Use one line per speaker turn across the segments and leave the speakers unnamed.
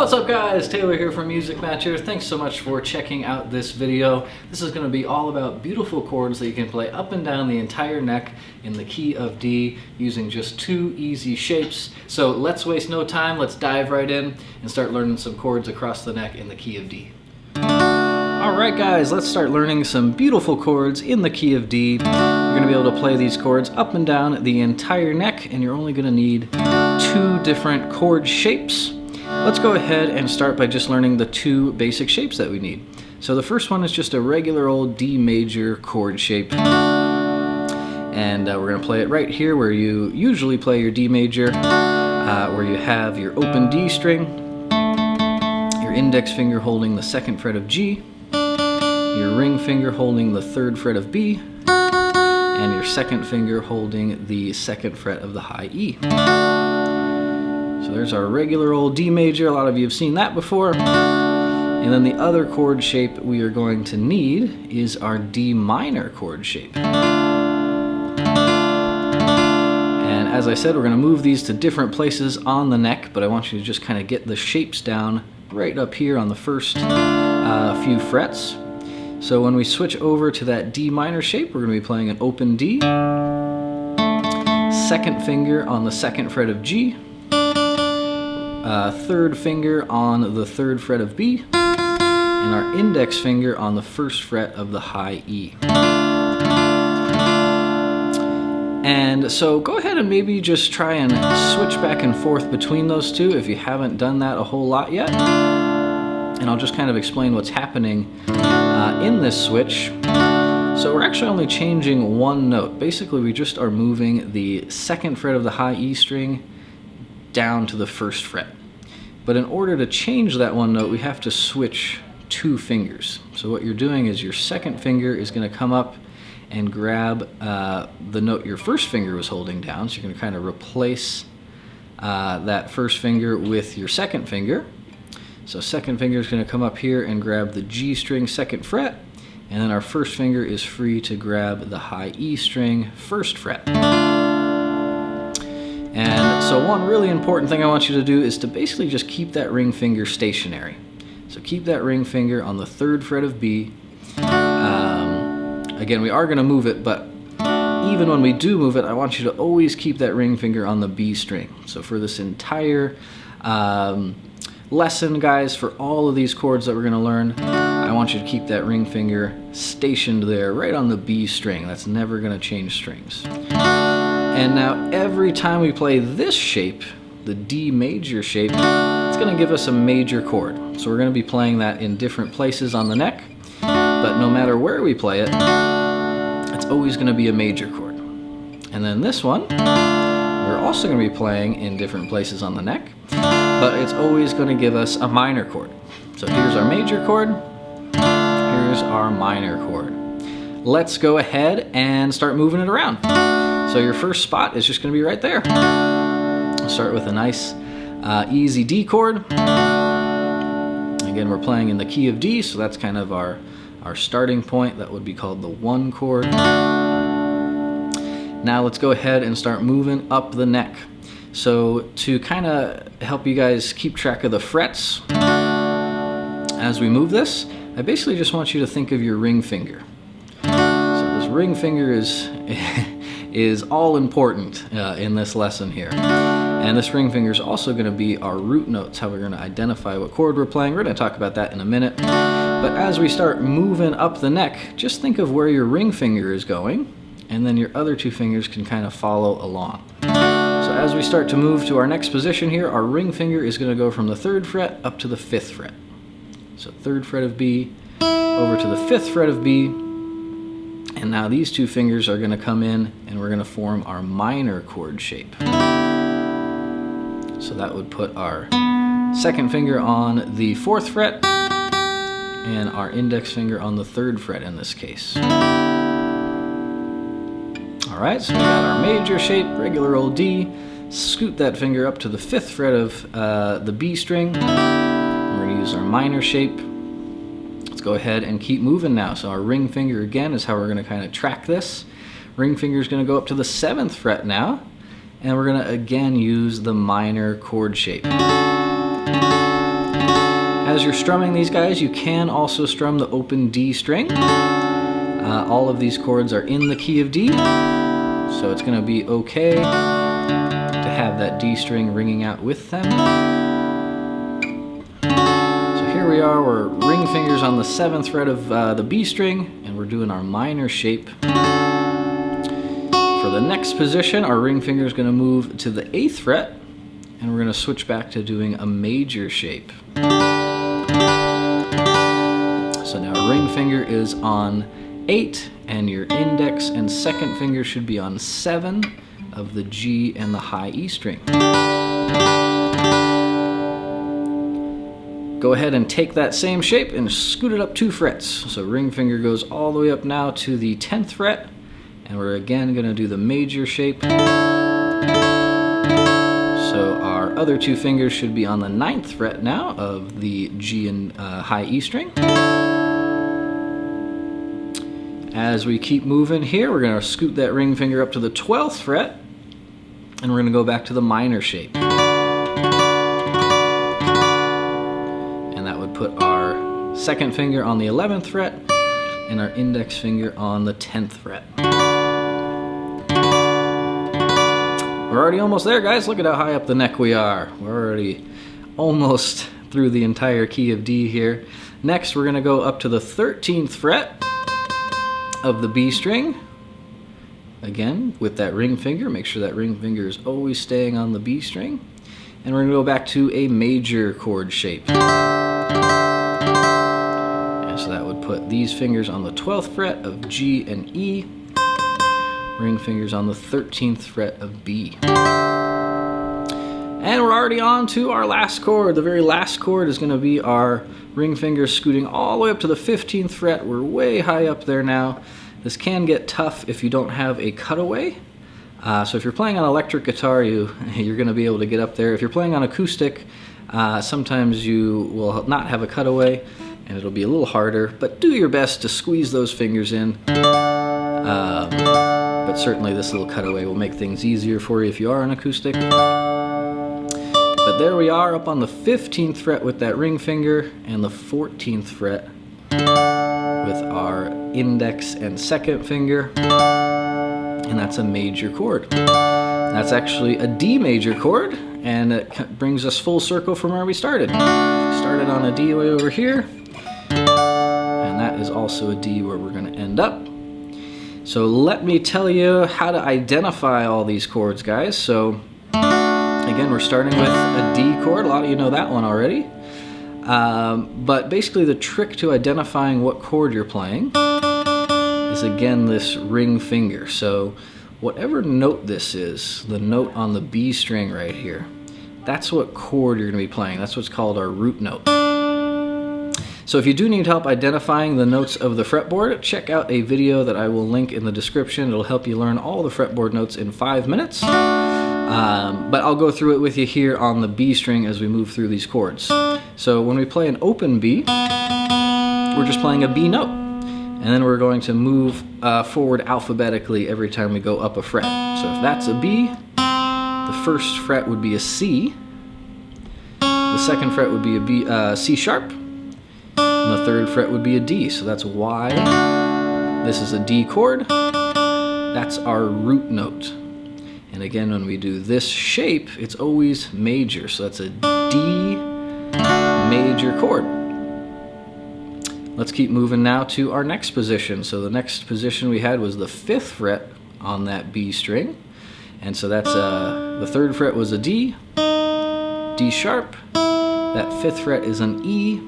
What's up guys, Taylor here from Music Matcher. Thanks so much for checking out this video. This is going to be all about beautiful chords that you can play up and down the entire neck in the key of D using just two easy shapes. So let's waste no time, let's dive right in and start learning some chords across the neck in the key of D. Alright guys, let's start learning some beautiful chords in the key of D. You're going to be able to play these chords up and down the entire neck, and you're only going to need two different chord shapes. Let's go ahead and start by just learning the two basic shapes that we need. So the first one is just a regular old D major chord shape. And we're going to play it right here where you usually play your D major, where you have your open D string, your index finger holding the 2nd fret of G, your ring finger holding the 3rd fret of B, and your 2nd finger holding the 2nd fret of the high E. So there's our regular old D major. A lot of you have seen that before. And then the other chord shape we are going to need is our D minor chord shape. And as I said, we're going to move these to different places on the neck, but I want you to just kind of get the shapes down right up here on the first few frets. So when we switch over to that D minor shape, we're going to be playing an open D, 2nd finger on the 2nd fret of G, 3rd finger on the 3rd fret of B, and our index finger on the 1st fret of the high E. And so go ahead and maybe just try and switch back and forth between those two if you haven't done that a whole lot yet. And I'll just kind of explain what's happening in this switch. So we're actually only changing one note. Basically, we just are moving the 2nd fret of the high E string down to the 1st fret. But in order to change that one note, we have to switch two fingers. So what you're doing is your 2nd finger is going to come up and grab the note your 1st finger was holding down. So you're going to kind of replace that 1st finger with your 2nd finger. So 2nd finger is going to come up here and grab the G string 2nd fret, and then our 1st finger is free to grab the high E string 1st fret. And so one really important thing I want you to do is to basically just keep that ring finger stationary. So keep that ring finger on the 3rd fret of B. Again, we are going to move it, but even when we do move it, I want you to always keep that ring finger on the B string. So for this entire lesson, guys, for all of these chords that we're going to learn, I want you to keep that ring finger stationed there right on the B string. That's never going to change strings. And now every time we play this shape, the D major shape, it's going to give us a major chord. So we're going to be playing that in different places on the neck, but no matter where we play it, it's always going to be a major chord. And then this one, we're also going to be playing in different places on the neck, but it's always going to give us a minor chord. So here's our major chord, here's our minor chord. Let's go ahead and start moving it around. So your first spot is just going to be right there. We'll start with a nice easy D chord. Again, we're playing in the key of D, so that's kind of our starting point. That would be called the 1 chord. Now let's go ahead and start moving up the neck. So to kind of help you guys keep track of the frets as we move this, I basically just want you to think of your ring finger. So this ring finger is all important in this lesson here. And this ring finger is also going to be our root notes, how we're going to identify what chord we're playing. We're going to talk about that in a minute. But as we start moving up the neck, just think of where your ring finger is going, and then your other two fingers can kind of follow along. So as we start to move to our next position here, our ring finger is going to go from the 3rd fret up to the 5th fret. So 3rd fret of B over to the 5th fret of B. And now these two fingers are going to come in and we're going to form our minor chord shape. So that would put our 2nd finger on the 4th fret and our index finger on the 3rd fret in this case. Alright, so we got our major shape, regular old D. Scoot that finger up to the 5th fret of the B string. We're going to use our minor shape. Let's go ahead and keep moving now. So our ring finger again is how we're going to kind of track this. Ring finger is going to go up to the 7th fret now, and we're going to again use the minor chord shape. As you're strumming these guys, you can also strum the open D string. All of these chords are in the key of D, so it's going to be okay to have that D string ringing out with them. So here we are, we're ring fingers on the 7th fret of the B string, and we're doing our minor shape. For the next position, our ring finger is going to move to the 8th fret, and we're going to switch back to doing a major shape. So now ring finger is on 8, and your index and second finger should be on 7 of the G and the high E string. Go ahead and take that same shape and scoot it up 2 frets. So ring finger goes all the way up now to the 10th fret, and we're again going to do the major shape. So our other 2 fingers should be on the 9th fret now of the G and high E string. As we keep moving here, we're going to scoot that ring finger up to the 12th fret, and we're going to go back to the minor shape. And that would put our second finger on the 11th fret and our index finger on the 10th fret. We're already almost there, guys. Look at how high up the neck we are. We're already almost through the entire key of D here. Next, we're going to go up to the 13th fret of the B string. Again, with that ring finger, make sure that ring finger is always staying on the B string. And we're going to go back to a major chord shape. And so that would put these fingers on the 12th fret of G and E, ring fingers on the 13th fret of B. And we're already on to our last chord. The very last chord is going to be our ring finger scooting all the way up to the 15th fret. We're way high up there now. This can get tough if you don't have a cutaway. So if you're playing on electric guitar, you're going to be able to get up there. If you're playing on acoustic, sometimes you will not have a cutaway, and it'll be a little harder. But do your best to squeeze those fingers in. But certainly this little cutaway will make things easier for you if you are an acoustic. But there we are up on the 15th fret with that ring finger, and the 14th fret with our index and second finger, and that's a major chord. That's actually a D major chord, and it brings us full circle from where we started. We started on a D way over here, and that is also a D where we're going to end up. So let me tell you how to identify all these chords, guys. So again, we're starting with a D chord. A lot of you know that one already. But basically the trick to identifying what chord you're playing is, again, this ring finger. So whatever note this is, the note on the B string right here, that's what chord you're going to be playing. That's what's called our root note. So if you do need help identifying the notes of the fretboard, check out a video that I will link in the description. It'll help you learn all the fretboard notes in 5 minutes. But I'll go through it with you here on the B string as we move through these chords. So when we play an open B, we're just playing a B note. And then we're going to move forward alphabetically every time we go up a fret. So if that's a B, the first fret would be a C. The second fret would be a B, C sharp. And the third fret would be a D. So that's why this is a D chord. That's our root note. And again, when we do this shape, it's always major. So that's a D major chord. Let's keep moving now to our next position. So the next position we had was the 5th fret on that B string. And so that's the 3rd fret was a D, D sharp. That 5th fret is an E.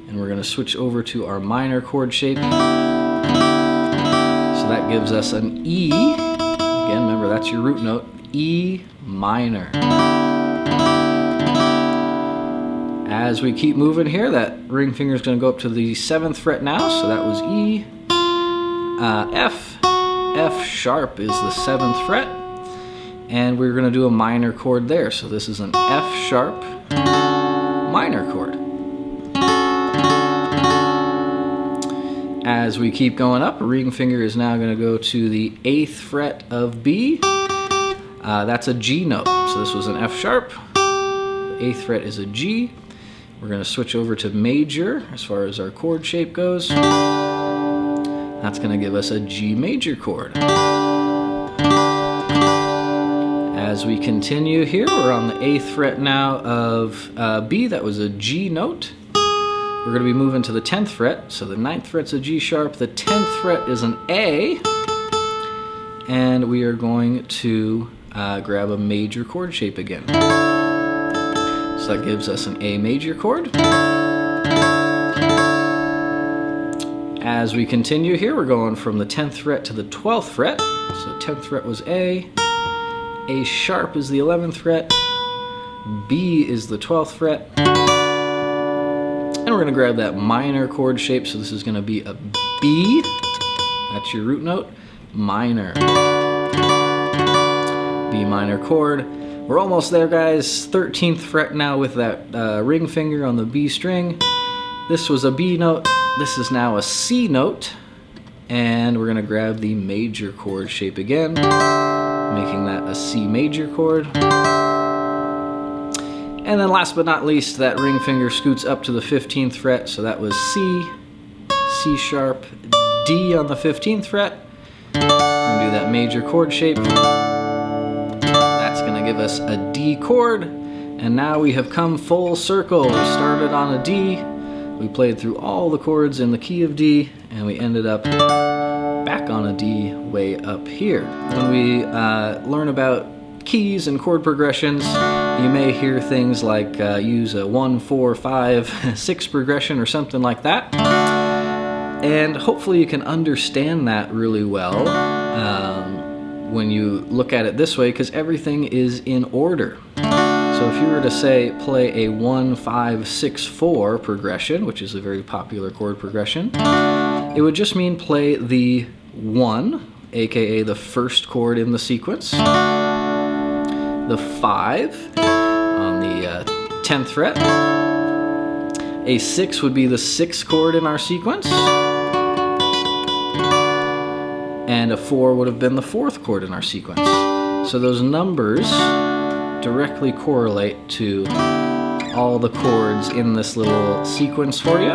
And we're going to switch over to our minor chord shape. So that gives us an E. Again, remember, that's your root note, E minor. As we keep moving here, that ring finger is going to go up to the 7th fret now, so that was E. F. F sharp is the 7th fret, and we're going to do a minor chord there. So this is an F sharp minor chord. As we keep going up, a ring finger is now going to go to the 8th fret of B. That's a G note. So this was an F sharp. The 8th fret is a G. We're going to switch over to major as far as our chord shape goes. That's going to give us a G major chord. As we continue here, we're on the 8th fret now of B. That was a G note. We're going to be moving to the 10th fret. So the 9th fret's a G sharp, the 10th fret is an A, and we are going to grab a major chord shape again. So that gives us an A major chord. As we continue here, we're going from the 10th fret to the 12th fret. So 10th fret was A sharp is the 11th fret, B is the 12th fret, and we're going to grab that minor chord shape. So this is going to be a B, that's your root note, minor, B minor chord. We're almost there, guys. 13th fret now with that ring finger on the B string. This was a B note, this is now a C note, and we're going to grab the major chord shape again, making that a C major chord. And then last but not least, that ring finger scoots up to the 15th fret, so that was C, C sharp, D on the 15th fret. We're going to do that major chord shape. That's going to give us a D chord, and now we have come full circle. We started on a D, we played through all the chords in the key of D, and we ended up back on a D way up here. When we learn about keys and chord progressions, you may hear things like use a 1, 4, 5, 6 progression or something like that. And hopefully you can understand that really well when you look at it this way, because everything is in order. So if you were to say play a 1, 5, 6, 4 progression, which is a very popular chord progression, it would just mean play the 1, aka the first chord in the sequence, the 5 on the 10th fret, a 6 would be the 6th chord in our sequence, and a 4 would have been the 4th chord in our sequence. So those numbers directly correlate to all the chords in this little sequence for you.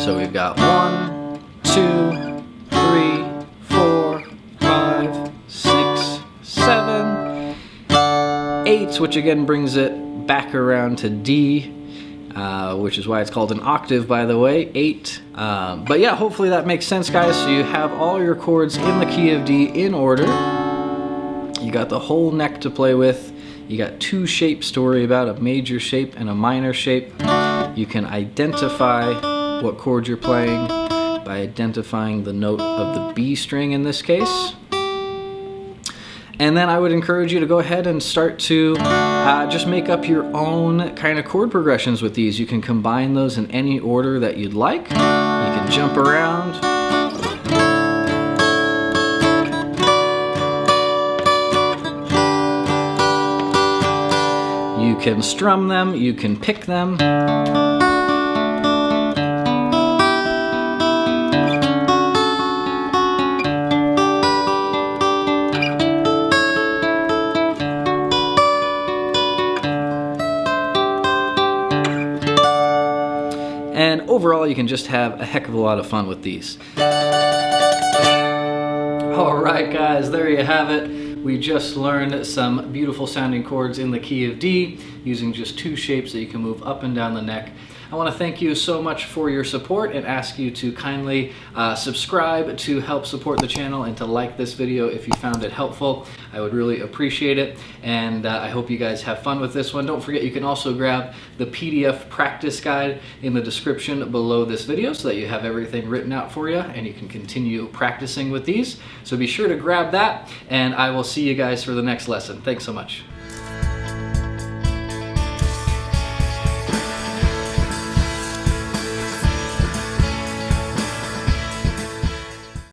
So we've got 1, 2, 3, 4, 5, 6, 7, 8, which again brings it back around to D, which is why it's called an octave, by the way, 8. But yeah, hopefully that makes sense, guys. So you have all your chords in the key of D in order. You got the whole neck to play with. You got 2 shapes to worry about, a major shape and a minor shape. You can identify what chord you're playing by identifying the note of the B string in this case. And then I would encourage you to go ahead and start to just make up your own kind of chord progressions with these. You can combine those in any order that you'd like. You can jump around. You can strum them, you can pick them. And overall, you can just have a heck of a lot of fun with these. All right, guys, there you have it. We just learned some beautiful sounding chords in the key of D using just 2 shapes that you can move up and down the neck. I want to thank you so much for your support and ask you to kindly subscribe to help support the channel and to like this video if you found it helpful. I would really appreciate it, and I hope you guys have fun with this one. Don't forget, you can also grab the PDF practice guide in the description below this video so that you have everything written out for you and you can continue practicing with these. So be sure to grab that, and I will see you guys for the next lesson. Thanks so much.